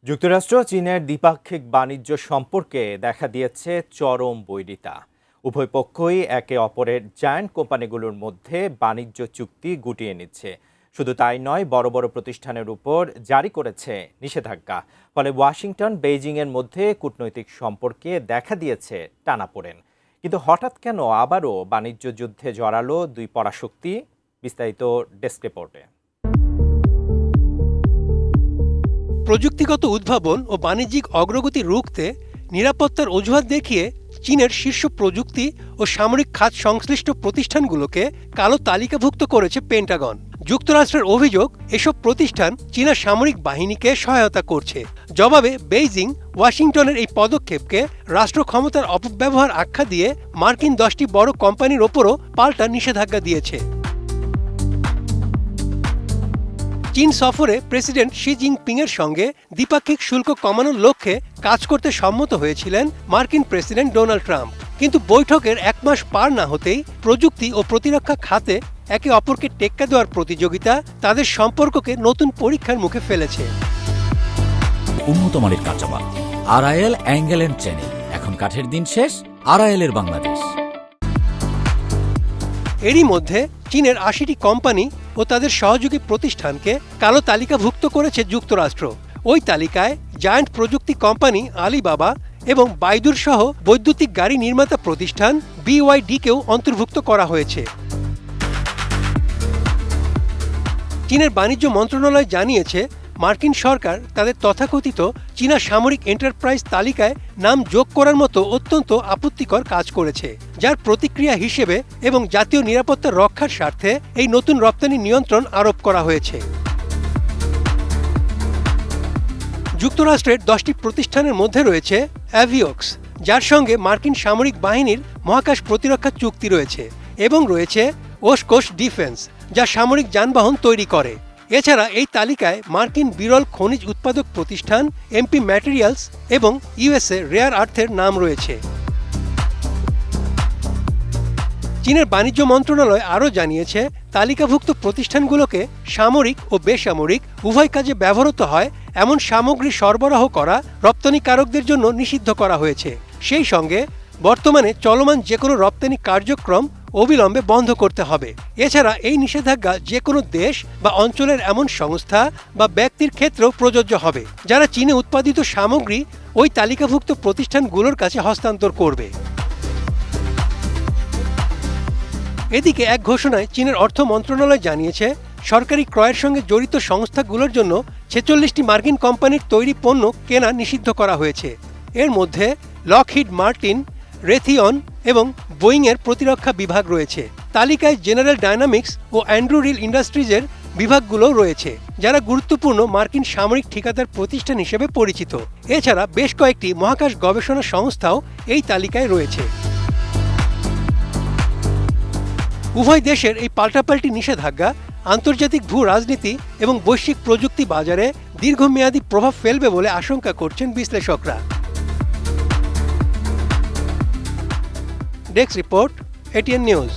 যুক্তরাষ্ট্র চীনের দ্বিপাক্ষিক বাণিজ্য সম্পর্কে দেখা দিয়েছে চরম বৈরিতা। উভয় পক্ষই একে অপরের জায়ান্ট কোম্পানিগুলোর মধ্যে বাণিজ্য চুক্তি গুটিয়ে নিচ্ছে। শুধু তাই নয়, বড় বড় প্রতিষ্ঠানের উপর জারি করেছে নিষেধাজ্ঞা। ফলে ওয়াশিংটন বেইজিংয়ের মধ্যে কূটনৈতিক সম্পর্কে দেখা দিয়েছে টানাপোড়েন। কিন্তু হঠাৎ কেন আবারও বাণিজ্য যুদ্ধে জড়ালো দুই পরাশক্তি? বিস্তারিত ডেস্ক রিপোর্টে। প্রযুক্তিগত উদ্ভাবন ও বাণিজ্যিক অগ্রগতি রুখতে নিরাপত্তার অজুহাত দেখিয়ে চীনের শীর্ষ প্রযুক্তি ও সামরিক খাত সংশ্লিষ্ট প্রতিষ্ঠানগুলোকে কালো তালিকাভুক্ত করেছে পেন্টাগন। যুক্তরাষ্ট্রের অভিযোগ, এসব প্রতিষ্ঠান চীনা সামরিক বাহিনীকে সহায়তা করছে। জবাবে বেইজিং ওয়াশিংটনের এই পদক্ষেপকে রাষ্ট্র ক্ষমতার অপব্যবহার আখ্যা দিয়ে মার্কিন 10টি বড় কোম্পানির ওপরও পাল্টা নিষেধাজ্ঞা দিয়েছে। চীন সফরে প্রেসিডেন্ট শি জিনপিংয়ের সঙ্গে দ্বিপাক্ষিক শুল্ক কমানোর লক্ষ্যে কাজ করতে সম্মত হয়েছিলেন মার্কিন প্রেসিডেন্ট ডোনাল্ড ট্রাম্প। কিন্তু বৈঠকের এক মাস পার না হতেই প্রযুক্তি ও প্রতিরক্ষা খাতে একে অপরকে টেক্কা দেওয়ার প্রতিযোগিতা তাদের সম্পর্ককে নতুন পরীক্ষার মুখে ফেলেছে। উন্নত মানের কাঁচামাল, আরআইএল অ্যাঙ্গেল এন্ড চ্যানেল। এখন কাঠের দিন শেষ, আরআইএল এর বাংলাদেশ। এরই মধ্যে চীনের 80টি কোম্পানি ও তাদের সহযোগী প্রতিষ্ঠানকে কালো তালিকাভুক্ত করেছে যুক্তরাষ্ট্র। ওই তালিকায় জায়ান্ট প্রযুক্তি কোম্পানি আলিবাবা এবং বাইদুর সহ বৈদ্যুতিক গাড়ি নির্মাতা প্রতিষ্ঠান BYDকেও অন্তর্ভুক্ত করা হয়েছে। চীনের বাণিজ্য মন্ত্রণালয় জানিয়েছে, মার্কিন সরকার তাদের তথাকথিত চীনা সামরিক এন্টারপ্রাইজ তালিকায় নাম যোগ করার মতো অত্যন্ত আপত্তিকর কাজ করেছে, যার প্রতিক্রিয়া হিসেবে এবং জাতীয় নিরাপত্তা রক্ষার স্বার্থে এই নতুন রপ্তানি নিয়ন্ত্রণ আরোপ করা হয়েছে। যুক্তরাষ্ট্রের 10টি প্রতিষ্ঠানের মধ্যে রয়েছে অ্যাভিওক্স, যার সঙ্গে মার্কিন সামরিক বাহিনীর মহাকাশ প্রতিরক্ষা চুক্তি রয়েছে, এবং রয়েছে ওশকোশ ডিফেন্স, যা সামরিক যানবাহন তৈরি করে। এছাড়া এই তালিকায় মার্কিন বিরল খনিজ উৎপাদক প্রতিষ্ঠান MP ম্যাটেরিয়ালস এবং USA রেয়ার আর্থের নাম রয়েছে। চীনের বাণিজ্য মন্ত্রণালয় আরও জানিয়েছে, তালিকাভুক্ত প্রতিষ্ঠানগুলোকে সামরিক ও বেসামরিক উভয় কাজে ব্যবহৃত হয় এমন সামগ্রী সরবরাহ করা রপ্তানিকারকদের জন্য নিষিদ্ধ করা হয়েছে। সেই সঙ্গে বর্তমানে চলমান যে কোনো রপ্তানি কার্যক্রম অবিলম্বে বন্ধ করতে হবে। এছাড়া এই নিষেধাজ্ঞা যে কোনো দেশ বা অঞ্চলের এমন সংস্থা বা ব্যক্তির ক্ষেত্রেও প্রযোজ্য হবে, যারা চীনে উৎপাদিত সামগ্রী ওই তালিকাভুক্ত প্রতিষ্ঠানগুলোর কাছে হস্তান্তর করবে। এদিকে এক ঘোষণায় চীনের অর্থ মন্ত্রণালয় জানিয়েছে, সরকারি ক্রয়ের সঙ্গে জড়িত সংস্থাগুলোর জন্য 46টি মার্কিন কোম্পানির তৈরি পণ্য কেনা নিষিদ্ধ করা হয়েছে। এর মধ্যে লকহিড মার্টিন, রেথিয়ন এবং বোয়িংয়ের প্রতিরক্ষা বিভাগ রয়েছে। তালিকায় জেনারেল ডায়নামিক্স ও অ্যান্ড্রুরিল ইন্ডাস্ট্রিজের বিভাগগুলোও রয়েছে, যারা গুরুত্বপূর্ণ মার্কিন সামরিক ঠিকাদার প্রতিষ্ঠান হিসেবে পরিচিত। এছাড়া বেশ কয়েকটি মহাকাশ গবেষণা সংস্থাও এই তালিকায় রয়েছে। উভয় দেশের এই পাল্টাপাল্টি নিষেধাজ্ঞা আন্তর্জাতিক ভূ রাজনীতি এবং বৈশ্বিক প্রযুক্তি বাজারে দীর্ঘমেয়াদী প্রভাব ফেলবে বলে আশঙ্কা করছেন বিশ্লেষকরা। Desk report, ATN news.